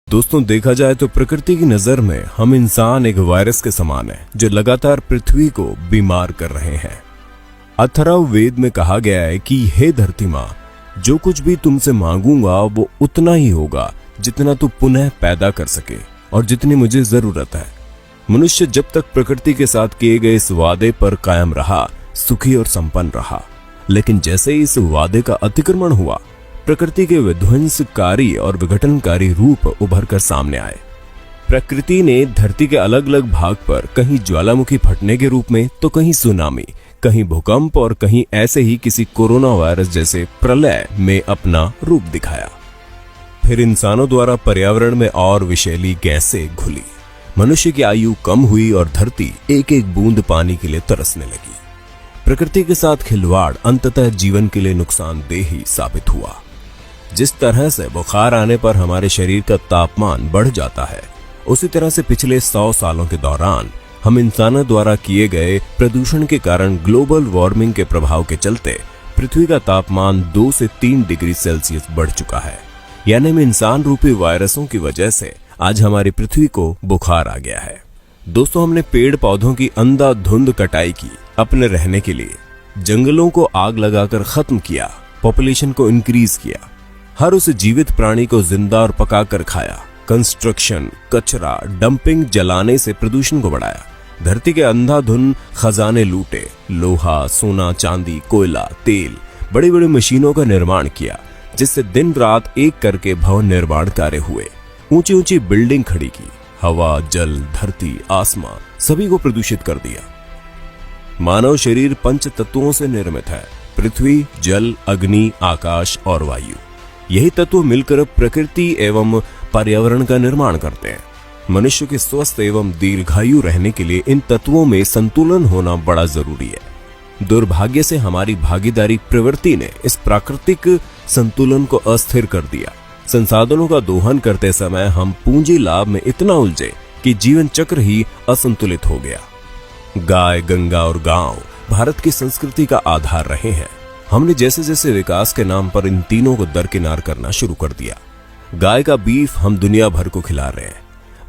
दोस्तों, देखा जाए तो प्रकृति की नजर में हम इंसान एक वायरस के समान है जो लगातार पृथ्वी को बीमार कर रहे हैं। अथर्व वेद में कहा गया है कि हे धरती माँ, जो कुछ भी तुमसे मांगूंगा वो उतना ही होगा जितना तू पुनः पैदा कर सके और जितनी मुझे जरूरत है। मनुष्य जब तक प्रकृति के साथ किए गए इस वादे पर कायम रहा, सुखी और संपन्न रहा। लेकिन जैसे ही इस वादे का अतिक्रमण हुआ, प्रकृति के विध्वंसकारी और विघटनकारी रूप उभर कर सामने आए। प्रकृति ने धरती के अलग अलग भाग पर कहीं ज्वालामुखी फटने के रूप में, तो कहीं सुनामी, कहीं भूकंप और कहीं ऐसे ही किसी कोरोना वायरस जैसे प्रलय में अपना रूप दिखाया। फिर इंसानों द्वारा पर्यावरण में और विषैली गैसें घुली, मनुष्य की आयु कम हुई और धरती एक एक बूंद पानी के लिए तरसने लगी। प्रकृति के साथ खिलवाड़ अंततः जीवन के लिए नुकसानदेह ही साबित हुआ। जिस तरह से बुखार आने पर हमारे शरीर का तापमान बढ़ जाता है, उसी तरह से पिछले 100 सालों के दौरान हम इंसानों द्वारा किए गए प्रदूषण के कारण ग्लोबल वार्मिंग के प्रभाव के चलते पृथ्वी का तापमान 2 से 3 डिग्री सेल्सियस बढ़ चुका है। यानी में इंसान रूपी वायरसों की वजह से आज हमारी पृथ्वी को बुखार आ गया है। दोस्तों, हमने पेड़ पौधों की अंधाधुंध कटाई की अपने रहने के लिए, जंगलों को आग लगाकर खत्म किया, पॉपुलेशन को इंक्रीज किया, हर उस जीवित प्राणी को जिंदा और पकाकर खाया, कंस्ट्रक्शन, कचरा, डंपिंग, जलाने से प्रदूषण को बढ़ाया, धरती के अंधाधुंध खजाने लूटे, लोहा, सोना, चांदी, कोयला, तेल, बड़ी बड़ी मशीनों का निर्माण किया, जिससे दिन रात एक करके भवन निर्माण कार्य हुए, ऊंची ऊंची बिल्डिंग खड़ी की, हवा, जल, धरती, आसमान सभी को प्रदूषित कर दिया। मानव शरीर 5 तत्वों से निर्मित है: पृथ्वी, जल, अग्नि, आकाश और वायु। यही तत्व मिलकर प्रकृति एवं पर्यावरण का निर्माण करते हैं। मनुष्य के स्वस्थ एवं दीर्घायु रहने के लिए इन तत्वों में संतुलन होना बड़ा जरूरी है। दुर्भाग्य से हमारी भागीदारी प्रवृत्ति ने इस प्राकृतिक संतुलन को अस्थिर कर दिया। संसाधनों का दोहन करते समय हम पूंजी लाभ में इतना उलझे कि जीवन चक्र ही असंतुलित हो गया। गाय, गंगा और गांव भारत की संस्कृति का आधार रहे हैं। हमने जैसे जैसे विकास के नाम पर इन तीनों को दरकिनार करना शुरू कर दिया। गाय का बीफ हम दुनिया भर को खिला रहे हैं।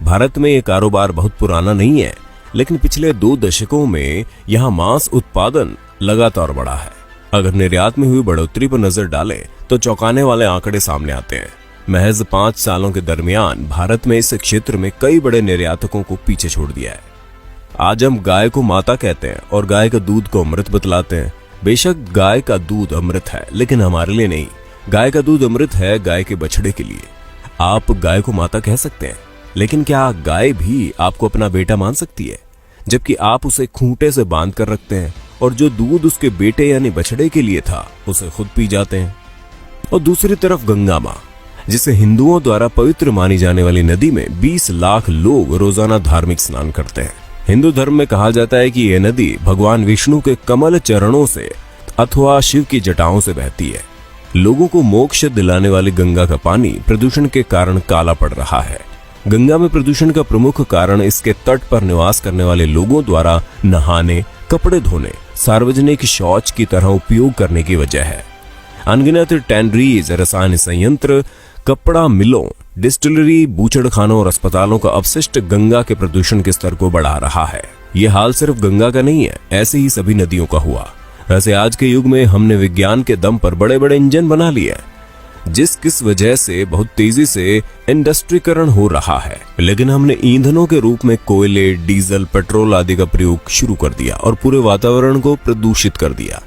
भारत में ये कारोबार बहुत पुराना नहीं है, लेकिन पिछले 2 दशकों में यहाँ मांस उत्पादन लगातार बढ़ा है। अगर निर्यात में हुई बढ़ोतरी पर नजर डालें तो चौंकाने वाले आंकड़े सामने आते हैं। महज 5 सालों के दरमियान भारत में इस क्षेत्र में कई बड़े निर्यातकों को पीछे छोड़ दिया है। आज हम गाय को माता कहते हैं और गाय का दूध को अमृत बतलाते हैं। बेशक गाय का दूध अमृत है, लेकिन हमारे लिए नहीं। गाय का दूध अमृत है गाय के बछड़े के लिए। आप गाय को माता कह सकते हैं, लेकिन क्या गाय भी आपको अपना बेटा मान सकती है? जबकि आप उसे खूंटे से बांध कर रखते हैं और जो दूध उसके बेटे यानी बछड़े के लिए था उसे खुद पी जाते हैं। और दूसरी तरफ गंगा माँ, जिसे हिंदुओं द्वारा पवित्र मानी जाने वाली नदी में 20 लाख लोग रोजाना धार्मिक स्नान करते हैं। हिंदू धर्म में कहा जाता है कि यह नदी भगवान विष्णु के कमल चरणों से अथवा शिव की जटाओं से बहती है। लोगों को मोक्ष दिलाने वाली गंगा का पानी प्रदूषण के कारण काला पड़ रहा है। गंगा में प्रदूषण का प्रमुख कारण इसके तट पर निवास करने वाले लोगों द्वारा नहाने, कपड़े धोने, सार्वजनिक शौच की तरह उपयोग करने की वजह है। अनगिनत टैनरीज, रसायन संयंत्र, कपड़ा मिलों, डिस्टिलरी, बूचड़खानों और अस्पतालों का अपशिष्ट गंगा के प्रदूषण के स्तर को बढ़ा रहा है। यह हाल सिर्फ गंगा का नहीं है, ऐसे ही सभी नदियों का हुआ। वैसे आज के युग में हमने विज्ञान के दम पर बड़े बड़े इंजन बना लिए हैं, किस वजह से बहुत तेजी से इंडस्ट्रीकरण हो रहा है। लेकिन हमने ईंधनों के रूप में कोयले, डीजल, पेट्रोल आदि का प्रयोग शुरू कर दिया और पूरे वातावरण को प्रदूषित कर दिया।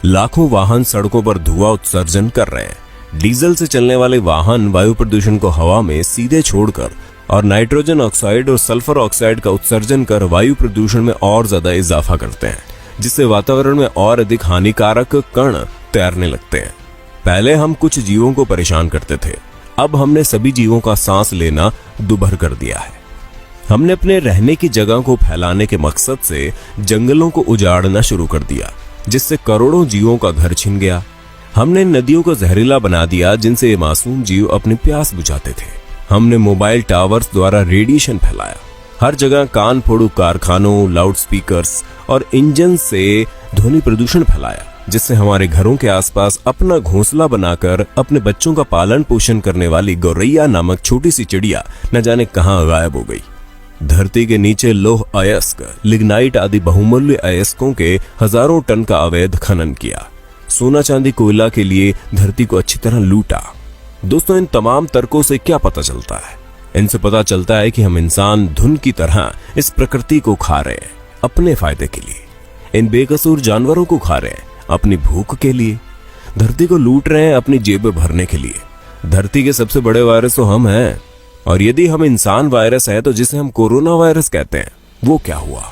लाखों वाहन सड़कों पर धुआं उत्सर्जन कर रहे हैं। डीजल से चलने वाले वाहन वायु प्रदूषण को हवा में सीधे छोड़कर और नाइट्रोजन ऑक्साइड और सल्फर ऑक्साइड का उत्सर्जन कर वायु प्रदूषण में और ज्यादा इजाफा करते हैं, जिससे वातावरण में और अधिक हानिकारक कण तैरने लगते हैं। पहले हम कुछ जीवों को परेशान करते थे, अब हमने सभी जीवों का सांस लेना दुभर कर दिया है। हमने अपने रहने की जगह को फैलाने के मकसद से जंगलों को उजाड़ना शुरू कर दिया, जिससे करोड़ों जीवों का घर छिन गया। हमने नदियों को जहरीला बना दिया, जिनसे ये मासूम जीव अपनी प्यास बुझाते थे। हमने मोबाइल टावर्स द्वारा रेडिएशन फैलाया। हर जगह कान फोड़ू कारखानों, लाउड स्पीकर्स और इंजन से ध्वनि प्रदूषण फैलाया। जिससे हमारे घरों के आसपास अपना घोंसला बनाकर अपने बच्चों का पालन पोषण करने वाली गौरैया नामक छोटी सी चिड़िया न जाने कहां गायब हो गई। धरती के नीचे लौह अयस्क, लिग्नाइट आदि बहुमूल्य अयस्कों के हजारों टन का अवैध खनन किया। सोना चांदी कोयला के लिए धरती को अच्छी तरह लूटा। दोस्तों, इन तमाम तर्कों से क्या पता चलता है? इनसे पता चलता है कि हम इंसान धुन की तरह इस प्रकृति को खा रहे हैं अपने फायदे के लिए। इन बेकसूर जानवरों को खा रहे हैं अपनी भूख के लिए। धरती को लूट रहे हैं अपनी जेब भरने के लिए। धरती के सबसे बड़े वायरस तो हम हैं। और यदि हम इंसान वायरस है तो जिसे हम कोरोना वायरस कहते हैं वो क्या हुआ?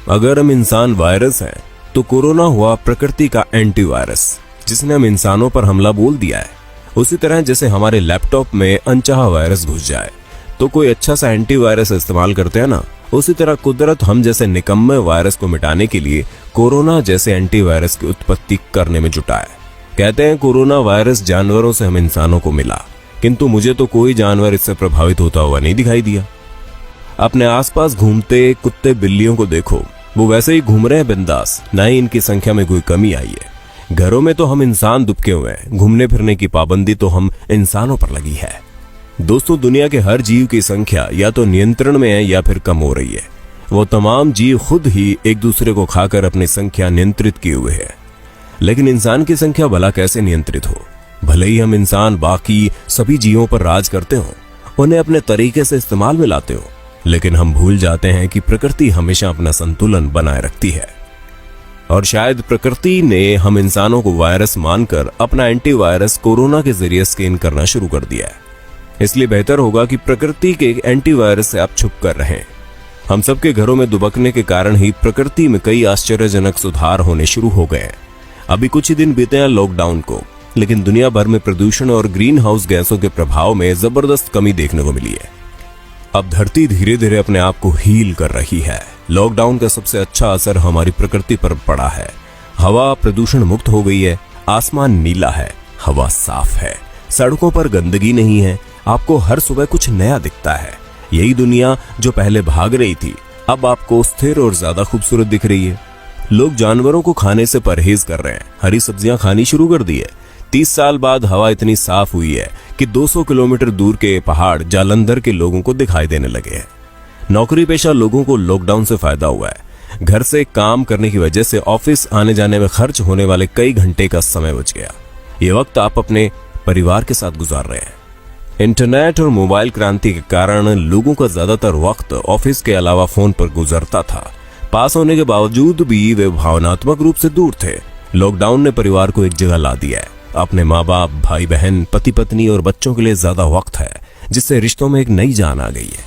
अगर हम इंसान वायरस हैं तो कोरोना हुआ प्रकृति का एंटीवायरस, जिसने हम इंसानों पर हमला बोल दिया है। उसी तरह जैसे हमारे लैपटॉप में अनचाहा वायरस घुस जाए तो कोई अच्छा सा एंटीवायरस इस्तेमाल करते हैं ना, उसी तरह कुदरत हम जैसे निकम्मे वायरस को मिटाने के लिए कोरोना जैसे एंटीवायरस की उत्पत्ति करने में जुटा है। कहते हैं कोरोना वायरस जानवरों से हम इंसानों को मिला, किंतु मुझे तो कोई जानवर इससे प्रभावित होता हुआ नहीं दिखाई दिया। अपने आसपास घूमते कुत्ते बिल्लियों को देखो, वो वैसे ही घूम रहे हैं बिंदास, ना ही इनकी संख्या में कोई कमी आई है। घरों में तो हम इंसान दुबके हुए हैं, घूमने फिरने की पाबंदी तो हम इंसानों पर लगी है। दोस्तों, दुनिया के हर जीव की संख्या या तो नियंत्रण में है या फिर कम हो रही है। वो तमाम जीव खुद ही एक दूसरे को खाकर अपनी संख्या नियंत्रित किए हुए हैं। लेकिन इंसान की संख्या भला कैसे नियंत्रित हो? भले ही हम इंसान बाकी सभी जीवों पर राज करते हो, उन्हें अपने तरीके से इस्तेमाल में लाते हो, लेकिन हम भूल जाते हैं कि प्रकृति हमेशा अपना संतुलन बनाए रखती है। और शायद प्रकृति ने हम इंसानों को वायरस मानकर अपना एंटीवायरस कोरोना के जरिए स्कैन करना शुरू कर दिया है। इसलिए बेहतर होगा कि प्रकृति के एंटीवायरस से आप छुप कर रहें। हम सबके घरों में दुबकने के कारण ही प्रकृति में कई आश्चर्यजनक सुधार होने शुरू हो गए हैं। अभी कुछ ही दिन बीते हैं लॉकडाउन को, लेकिन दुनिया भर में प्रदूषण और ग्रीन हाउस गैसों के प्रभाव में जबरदस्त कमी देखने को मिली है। अब धरती धीरे धीरे अपने आप को हील कर रही है। लॉकडाउन का सबसे अच्छा असर हमारी प्रकृति पर पड़ा है। हवा प्रदूषण मुक्त हो गई है, आसमान नीला है, हवा साफ है, सड़कों पर गंदगी नहीं है, आपको हर सुबह कुछ नया दिखता है। यही दुनिया जो पहले भाग रही थी अब आपको स्थिर और ज्यादा खूबसूरत दिख रही है। लोग जानवरों को खाने से परहेज कर रहे हैं, हरी सब्जियां खानी शुरू कर दी है। 30 साल बाद हवा इतनी साफ हुई है कि 200 किलोमीटर दूर के पहाड़ जालंधर के लोगों को दिखाई देने लगे हैं। नौकरी पेशा लोगों को लॉकडाउन से फायदा हुआ है। घर से काम करने की वजह से ऑफिस आने जाने में खर्च होने वाले कई घंटे का समय बच गया। ये वक्त आप अपने परिवार के साथ गुजार रहे हैं। इंटरनेट और मोबाइल क्रांति के कारण लोगों का ज्यादातर वक्त ऑफिस के अलावा फोन पर गुजरता था। पास होने के बावजूद भी वे भावनात्मक रूप से दूर थे। लॉकडाउन ने परिवार को एक जगह ला दिया है। अपने माँ बाप, भाई बहन, पति पत्नी और बच्चों के लिए ज्यादा वक्त है, जिससे रिश्तों में एक नई जान आ गई है।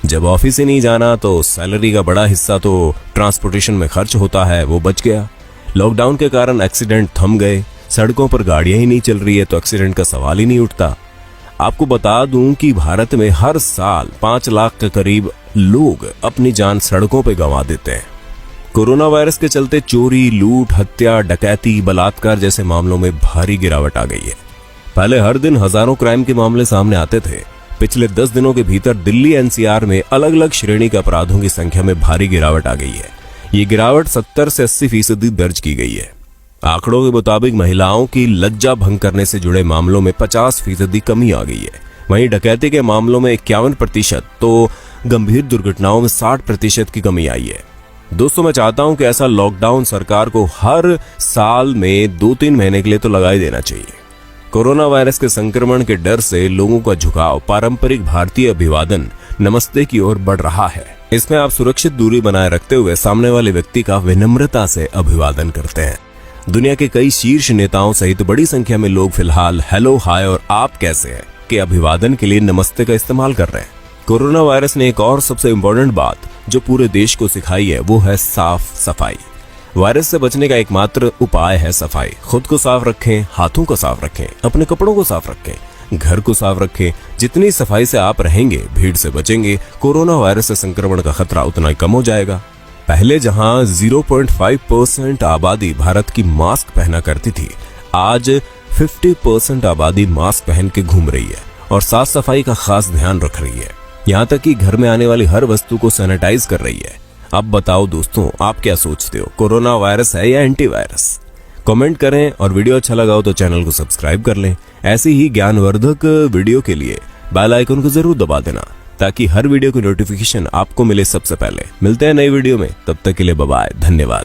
जब ऑफिस ही नहीं जाना तो सैलरी का बड़ा हिस्सा तो ट्रांसपोर्टेशन में खर्च होता है, वो बच गया। लॉकडाउन के कारण एक्सीडेंट थम गए, सड़कों पर गाड़ियां ही नहीं चल रही है तो एक्सीडेंट का सवाल ही नहीं उठता। आपको बता दूं कि भारत में हर साल 5 लाख के करीब लोग अपनी जान सड़कों पे गंवा देते हैं। कोरोना वायरस के चलते चोरी, लूट, हत्या, डकैती, बलात्कार जैसे मामलों में भारी गिरावट आ गई है। पहले हर दिन हजारों क्राइम के मामले सामने आते थे। पिछले 10 दिनों के भीतर दिल्ली एनसीआर में अलग अलग श्रेणी के अपराधों की संख्या में भारी गिरावट आ गई है। ये गिरावट 70 से 80% दर्ज की गई है। आंकड़ों के मुताबिक महिलाओं की लज्जा भंग करने से जुड़े मामलों में 50% कमी आ गई है। वहीं डकैती के मामलों में 51% तो गंभीर दुर्घटनाओं में 60% की कमी आई है। दोस्तों, मैं चाहता हूं कि ऐसा लॉकडाउन सरकार को हर साल में 2-3 महीने के लिए तो लगा ही देना चाहिए। कोरोना वायरस के संक्रमण के डर से लोगों का झुकाव पारंपरिक भारतीय अभिवादन नमस्ते की ओर बढ़ रहा है। इसमें आप सुरक्षित दूरी बनाए रखते हुए सामने वाले व्यक्ति का विनम्रता से अभिवादन करते हैं। दुनिया के कई शीर्ष नेताओं सहित बड़ी संख्या में लोग फिलहाल हेलो, हाय और आप कैसे हैं के अभिवादन के लिए नमस्ते का इस्तेमाल कर रहे हैं। कोरोना वायरस ने एक और सबसे इम्पोर्टेंट बात जो पूरे देश को सिखाई है वो है साफ सफाई। वायरस से बचने का एकमात्र उपाय है सफाई। खुद को साफ रखें, हाथों को साफ रखें, अपने कपड़ों को साफ रखें, घर को साफ रखें। जितनी सफाई से आप रहेंगे, भीड़ से बचेंगे, कोरोना वायरस से संक्रमण का खतरा उतना ही कम हो जाएगा। पहले जहां 0.5% आबादी भारत की मास्क पहना करती थी, आज 50% आबादी मास्क पहन के घूम रही है और साफ सफाई का खास ध्यान रख रही है। यहाँ तक कि घर में आने वाली हर वस्तु को सैनिटाइज कर रही है। अब बताओ दोस्तों, आप क्या सोचते हो, कोरोना वायरस है या एंटीवायरस? कमेंट करें और वीडियो अच्छा लगा हो तो चैनल को सब्सक्राइब कर लें। ऐसी ही ज्ञानवर्धक वीडियो के लिए बेल आइकन को जरूर दबा देना ताकि हर वीडियो की नोटिफिकेशन आपको मिले सबसे पहले। मिलते हैं नई वीडियो में, तब तक के लिए बाय बाय, धन्यवाद।